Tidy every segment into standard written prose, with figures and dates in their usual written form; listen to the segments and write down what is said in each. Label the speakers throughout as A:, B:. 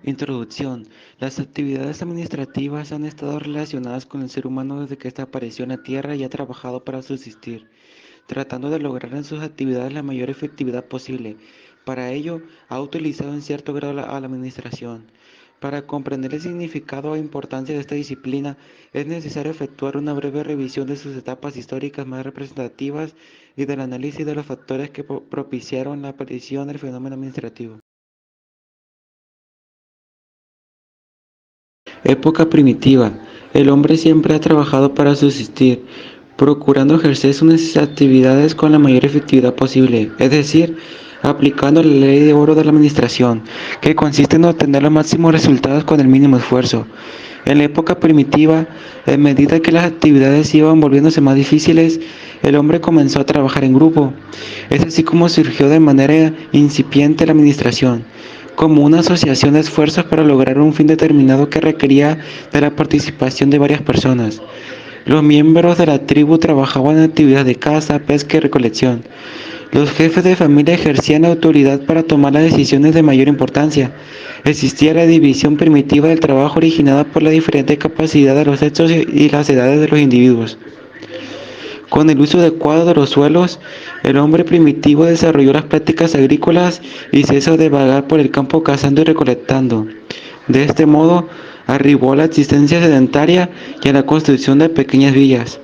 A: Introducción. Las actividades administrativas han estado relacionadas con el ser humano desde que éste apareció en la Tierra y ha trabajado para subsistir, tratando de lograr en sus actividades la mayor efectividad posible. Para ello, ha utilizado en cierto grado a la administración. Para comprender el significado e importancia de esta disciplina, es necesario efectuar una breve revisión de sus etapas históricas más representativas y del análisis de los factores que propiciaron la aparición del fenómeno administrativo. Época primitiva. El hombre siempre ha trabajado para subsistir, procurando ejercer sus actividades con la mayor efectividad posible, es decir, aplicando la ley de oro de la administración, que consiste en obtener los máximos resultados con el mínimo esfuerzo. En la época primitiva, en medida que las actividades iban volviéndose más difíciles, el hombre comenzó a trabajar en grupo. Es así como surgió de manera incipiente la administración, como una asociación de esfuerzos para lograr un fin determinado que requería de la participación de varias personas. Los miembros de la tribu trabajaban en actividades de caza, pesca y recolección. Los jefes de familia ejercían autoridad para tomar las decisiones de mayor importancia. Existía la división primitiva del trabajo originada por la diferente capacidad de los sexos y las edades de los individuos. Con el uso adecuado de los suelos, el hombre primitivo desarrolló las prácticas agrícolas y cesó de vagar por el campo cazando y recolectando. De este modo, arribó a la existencia sedentaria y a la construcción de pequeñas villas.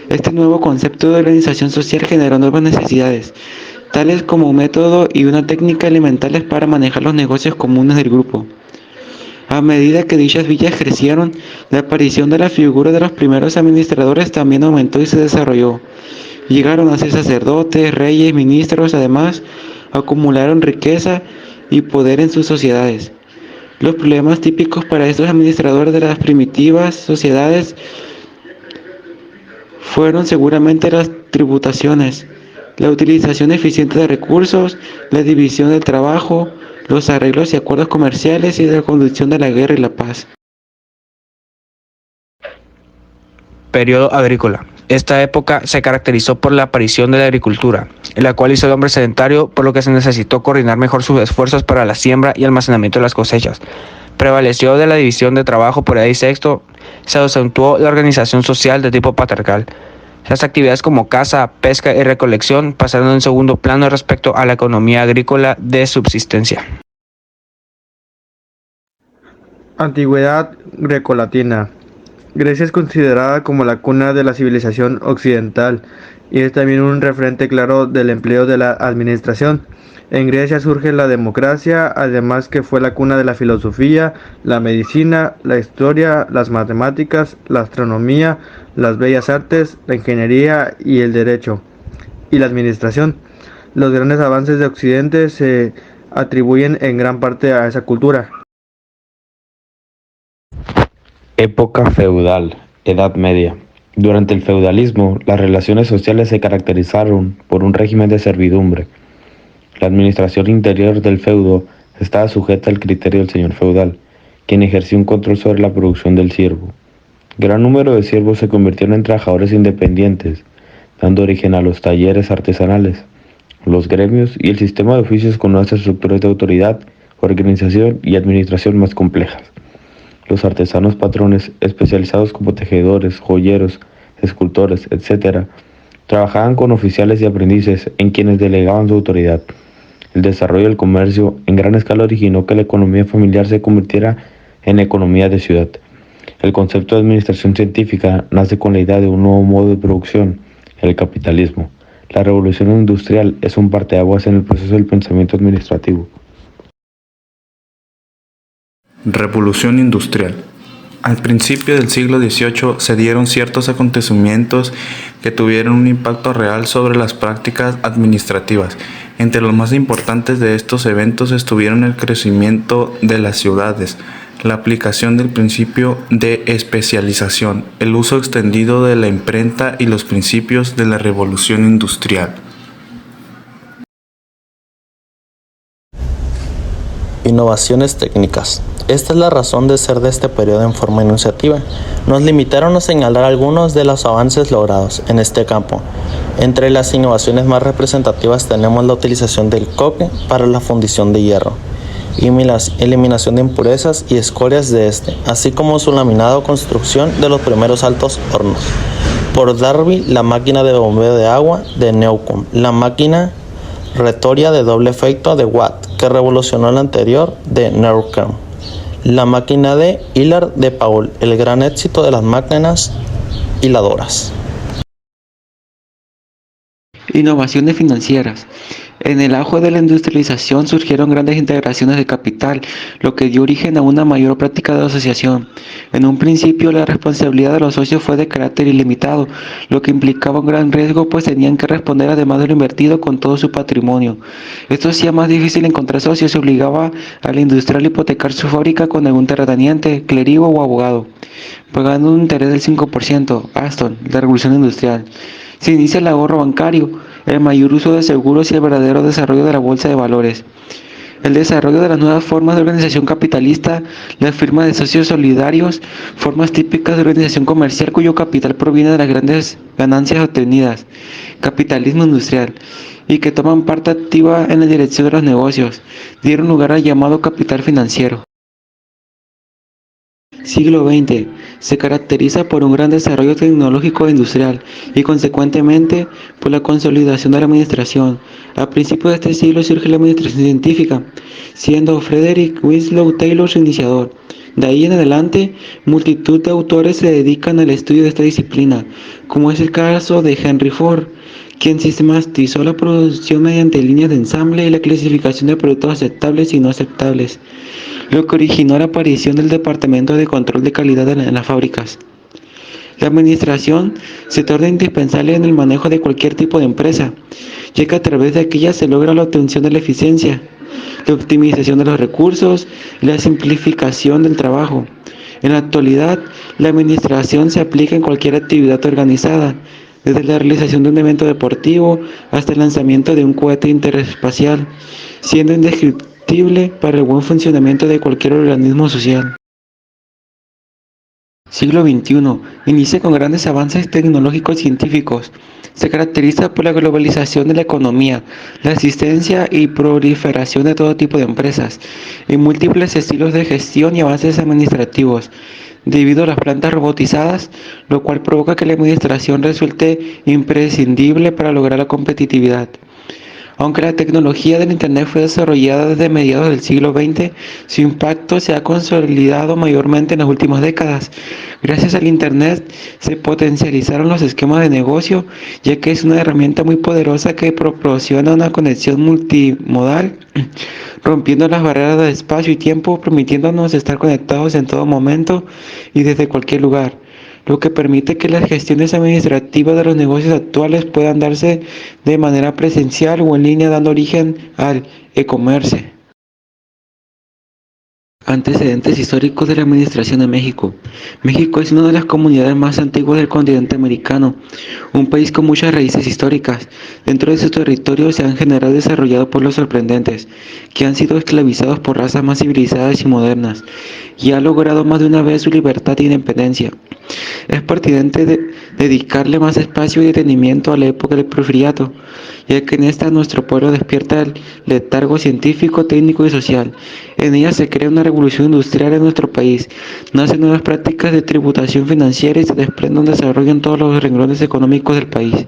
A: Este nuevo concepto de organización social generó nuevas necesidades, tales como un método y una técnica elementales para manejar los negocios comunes del grupo. A medida que dichas villas crecieron, la aparición de la figura de los primeros administradores también aumentó y se desarrolló. Llegaron a ser sacerdotes, reyes, ministros, además acumularon riqueza y poder en sus sociedades. Los problemas típicos para estos administradores de las primitivas sociedades fueron seguramente las tributaciones, la utilización eficiente de recursos, la división del trabajo, los arreglos y acuerdos comerciales y la conducción de la guerra y la paz.
B: Periodo agrícola. Esta época se caracterizó por la aparición de la agricultura, en la cual hizo el hombre sedentario, por lo que se necesitó coordinar mejor sus esfuerzos para la siembra y almacenamiento de las cosechas. Prevaleció de la división de trabajo por edad y sexo, se acentuó la organización social de tipo patriarcal. Las actividades como caza, pesca y recolección pasaron en segundo plano respecto a la economía agrícola de subsistencia.
C: Antigüedad grecolatina. Grecia es considerada como la cuna de la civilización occidental y es también un referente claro del empleo de la administración. En Grecia surge la democracia, además que fue la cuna de la filosofía, la medicina, la historia, las matemáticas, la astronomía, las bellas artes, la ingeniería y el derecho, y la administración. Los grandes avances de Occidente se atribuyen en gran parte a esa cultura.
D: Época feudal, Edad Media. Durante el feudalismo, las relaciones sociales se caracterizaron por un régimen de servidumbre. La administración interior del feudo estaba sujeta al criterio del señor feudal, quien ejercía un control sobre la producción del siervo. Gran número de siervos se convirtieron en trabajadores independientes, dando origen a los talleres artesanales, los gremios y el sistema de oficios con nuevas estructuras de autoridad, organización y administración más complejas. Los artesanos patrones, especializados como tejedores, joyeros, escultores, etc., trabajaban con oficiales y aprendices en quienes delegaban su autoridad. El desarrollo del comercio en gran escala originó que la economía familiar se convirtiera en economía de ciudad. El concepto de administración científica nace con la idea de un nuevo modo de producción, el capitalismo. La revolución industrial es un parteaguas en el proceso del pensamiento administrativo.
E: Revolución industrial. Al principio del siglo XVIII se dieron ciertos acontecimientos que tuvieron un impacto real sobre las prácticas administrativas. Entre los más importantes de estos eventos estuvieron el crecimiento de las ciudades, la aplicación del principio de especialización, el uso extendido de la imprenta y los principios de la revolución industrial.
F: Innovaciones técnicas. Esta es la razón de ser de este periodo en forma enunciativa. Nos limitaron a señalar algunos de los avances logrados en este campo. Entre las innovaciones más representativas tenemos la utilización del coque para la fundición de hierro. y eliminación de impurezas y escorias de este, así como su laminado o construcción de los primeros altos hornos. Por Darby, la máquina de bombeo de agua de Newcomb, la máquina retoria de doble efecto de Watt, que revolucionó la anterior de Newcomb, la máquina de hilar de Paul, el gran éxito de las máquinas hiladoras.
A: Innovaciones financieras. En el auge de la industrialización surgieron grandes integraciones de capital, lo que dio origen a una mayor práctica de asociación. En un principio, la responsabilidad de los socios fue de carácter ilimitado, lo que implicaba un gran riesgo, pues tenían que responder además de lo invertido con todo su patrimonio. Esto hacía más difícil encontrar socios y obligaba al industrial a hipotecar su fábrica con algún terrateniente, clérigo o abogado, pagando un interés del 5%. Aston, la revolución industrial. Se inicia el ahorro bancario, el mayor uso de seguros y el verdadero desarrollo de la bolsa de valores. El desarrollo de las nuevas formas de organización capitalista, la firma de socios solidarios, formas típicas de organización comercial cuyo capital proviene de las grandes ganancias obtenidas, capitalismo industrial, y que toman parte activa en la dirección de los negocios, dieron lugar al llamado capital financiero. Siglo XX se caracteriza por un gran desarrollo tecnológico e industrial y consecuentemente por la consolidación de la administración. A principios de este siglo surge la administración científica, siendo Frederick Winslow Taylor su iniciador. De ahí en adelante, multitud de autores se dedican al estudio de esta disciplina, como es el caso de Henry Ford, quien sistematizó la producción mediante líneas de ensamble y la clasificación de productos aceptables y no aceptables, lo que originó la aparición del Departamento de Control de Calidad en las fábricas. La administración se torna indispensable en el manejo de cualquier tipo de empresa, ya que a través de aquella se logra la obtención de la eficiencia, la optimización de los recursos y la simplificación del trabajo. En la actualidad, la administración se aplica en cualquier actividad organizada, desde la realización de un evento deportivo hasta el lanzamiento de un cohete interespacial, siendo indescriptible para el buen funcionamiento de cualquier organismo social. Siglo XXI inicia con grandes avances tecnológicos y científicos. Se caracteriza por la globalización de la economía, la existencia y proliferación de todo tipo de empresas, y múltiples estilos de gestión y avances administrativos, debido a las plantas robotizadas, lo cual provoca que la administración resulte imprescindible para lograr la competitividad. Aunque la tecnología del Internet fue desarrollada desde mediados del siglo XX, su impacto se ha consolidado mayormente en las últimas décadas. Gracias al Internet se potencializaron los esquemas de negocio, ya que es una herramienta muy poderosa que proporciona una conexión multimodal, rompiendo las barreras de espacio y tiempo, permitiéndonos estar conectados en todo momento y desde cualquier lugar, lo que permite que las gestiones administrativas de los negocios actuales puedan darse de manera presencial o en línea, dando origen al e-commerce. Antecedentes históricos de la administración de México. México es una de las comunidades más antiguas del continente americano, un país con muchas raíces históricas. Dentro de su territorio se han generado y desarrollado pueblos sorprendentes, que han sido esclavizados por razas más civilizadas y modernas, y ha logrado más de una vez su libertad e independencia. Es pertinente dedicarle más espacio y detenimiento a la época del Porfiriato, ya que en esta nuestro pueblo despierta el letargo científico, técnico y social. En ella se crea una revolución industrial en nuestro país, nacen nuevas prácticas de tributación financiera y se desprende un desarrollo en todos los renglones económicos del país.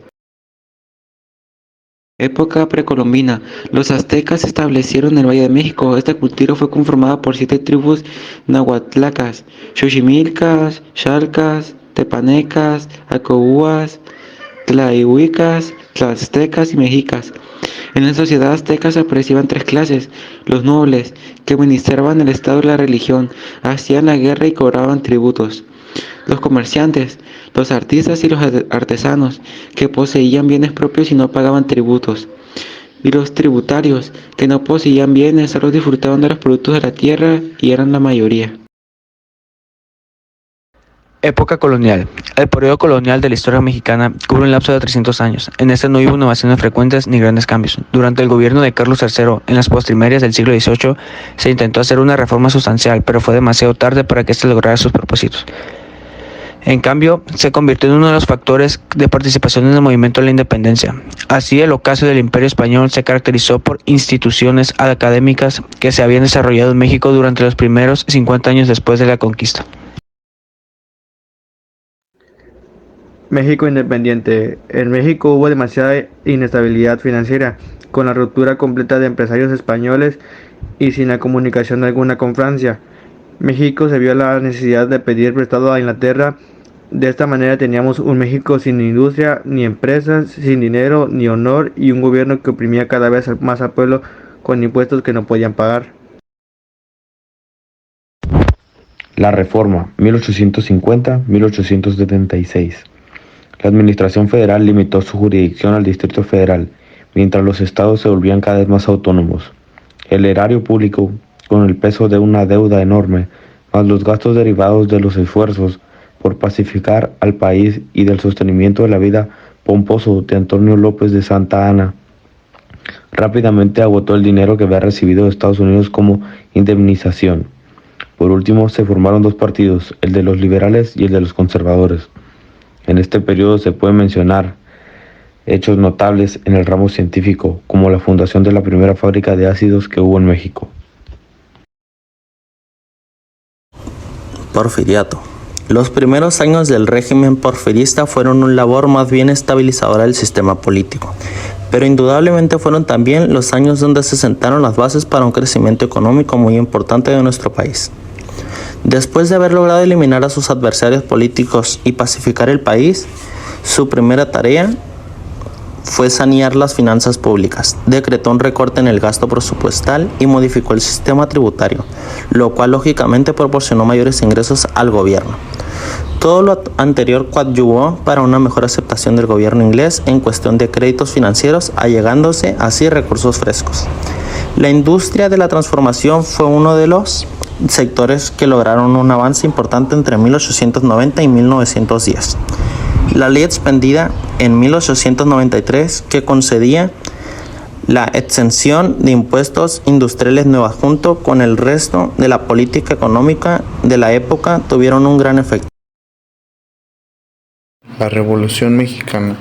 A: Época precolombina. Los aztecas se establecieron en el Valle de México. Esta cultura fue conformada por 7 tribus nahuatlacas: xochimilcas, xalcas, tepanecas, acohuas, tlahuicas, tlaxtecas y mexicas. En la sociedad azteca se apreciaban 3 clases: los nobles, que administraban el Estado y la religión, hacían la guerra y cobraban tributos; los comerciantes, los artistas y los artesanos, que poseían bienes propios y no pagaban tributos; y los tributarios, que no poseían bienes, solo disfrutaban de los productos de la tierra y eran la mayoría.
B: Época colonial. El periodo colonial de la historia mexicana cubre un lapso de 300 años. En este no hubo innovaciones frecuentes ni grandes cambios. Durante el gobierno de Carlos III, en las postrimerias del siglo XVIII, se intentó hacer una reforma sustancial, pero fue demasiado tarde para que éste lograra sus propósitos. En cambio, se convirtió en uno de los factores de participación en el movimiento de la independencia. Así, el ocaso del Imperio Español se caracterizó por instituciones académicas que se habían desarrollado en México durante los primeros 50 años después de la conquista.
C: México independiente. En México hubo demasiada inestabilidad financiera, con la ruptura completa de empresarios españoles y sin la comunicación alguna con Francia. México se vio la necesidad de pedir prestado a Inglaterra. De esta manera teníamos un México sin industria, ni empresas, sin dinero, ni honor, y un gobierno que oprimía cada vez más al pueblo con impuestos que no podían pagar.
D: La Reforma, 1850-1876. La administración federal limitó su jurisdicción al Distrito Federal, mientras los estados se volvían cada vez más autónomos. El erario público, con el peso de una deuda enorme, más los gastos derivados de los esfuerzos por pacificar al país y del sostenimiento de la vida pomposo de Antonio López de Santa Anna, rápidamente agotó el dinero que había recibido de Estados Unidos como indemnización. Por último, se formaron dos partidos, el de los liberales y el de los conservadores. En este periodo se pueden mencionar hechos notables en el ramo científico, como la fundación de la primera fábrica de ácidos que hubo en México.
F: Porfiriato. Los primeros años del régimen porfirista fueron una labor más bien estabilizadora del sistema político, pero indudablemente fueron también los años donde se sentaron las bases para un crecimiento económico muy importante de nuestro país. Después de haber logrado eliminar a sus adversarios políticos y pacificar el país, su primera tarea fue sanear las finanzas públicas, decretó un recorte en el gasto presupuestal y modificó el sistema tributario, lo cual lógicamente proporcionó mayores ingresos al gobierno. Todo lo anterior coadyuvó para una mejor aceptación del gobierno inglés en cuestión de créditos financieros, allegándose así recursos frescos. La industria de la transformación fue uno de los sectores que lograron un avance importante entre 1890 y 1910. La ley expedida en 1893 que concedía la exención de impuestos industriales nueva junto con el resto de la política económica de la época tuvieron un gran efecto.
E: La Revolución Mexicana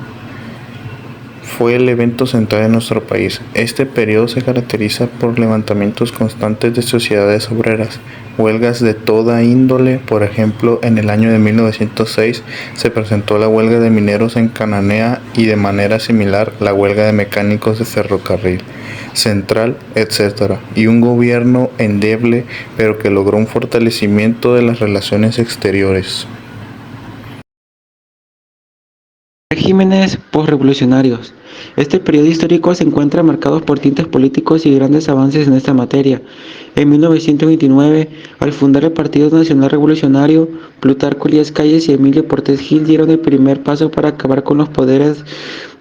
E: fue el evento central de nuestro país. Este periodo se caracteriza por levantamientos constantes de sociedades obreras, huelgas de toda índole. Por ejemplo, en el año de 1906 se presentó la huelga de mineros en Cananea y de manera similar la huelga de mecánicos de ferrocarril central, etc. Y un gobierno endeble, pero que logró un fortalecimiento de las relaciones exteriores.
A: Regímenes postrevolucionarios. Este periodo histórico se encuentra marcado por tintes políticos y grandes avances en esta materia. En 1929, al fundar el Partido Nacional Revolucionario, Plutarco Elías Calles y Emilio Portes Gil dieron el primer paso para acabar con los poderes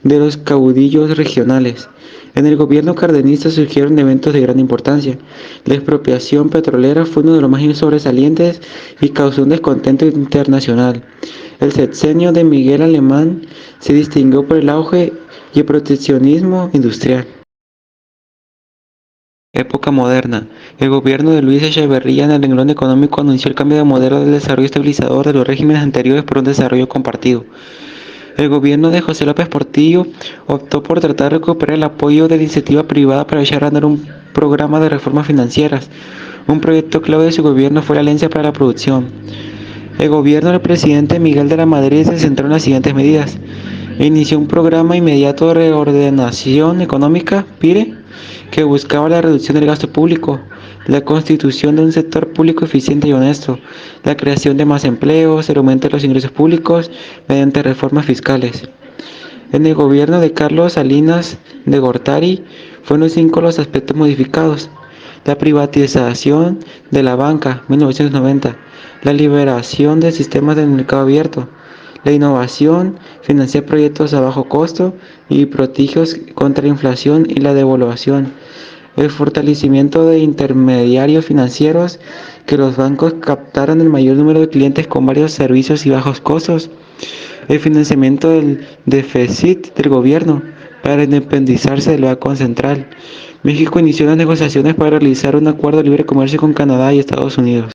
A: de los caudillos regionales. En el gobierno cardenista surgieron eventos de gran importancia. La expropiación petrolera fue uno de los más sobresalientes y causó un descontento internacional. El sexenio de Miguel Alemán se distinguió por el auge y el proteccionismo industrial. Época moderna. El gobierno de Luis Echeverría en el renglón económico anunció el cambio de modelo del desarrollo estabilizador de los regímenes anteriores por un desarrollo compartido. El gobierno de José López Portillo optó por tratar de recuperar el apoyo de la iniciativa privada para echar a andar un programa de reformas financieras. Un proyecto clave de su gobierno fue la Alianza para la Producción. El gobierno del presidente Miguel de la Madrid se centró en las siguientes medidas. Inició un programa inmediato de reordenación económica, PIRE, que buscaba la reducción del gasto público, la constitución de un sector público eficiente y honesto, la creación de más empleos, el aumento de los ingresos públicos mediante reformas fiscales. En el gobierno de Carlos Salinas de Gortari fueron 5 los aspectos modificados: la privatización de la banca, 1990, la liberación de sistemas del mercado abierto, la innovación, financiar proyectos a bajo costo y prodigios contra la inflación y la devaluación, el fortalecimiento de intermediarios financieros, que los bancos captaran el mayor número de clientes con varios servicios y bajos costos, el financiamiento del déficit del gobierno para independizarse del Banco Central. México inició las negociaciones para realizar un acuerdo de libre comercio con Canadá y Estados Unidos.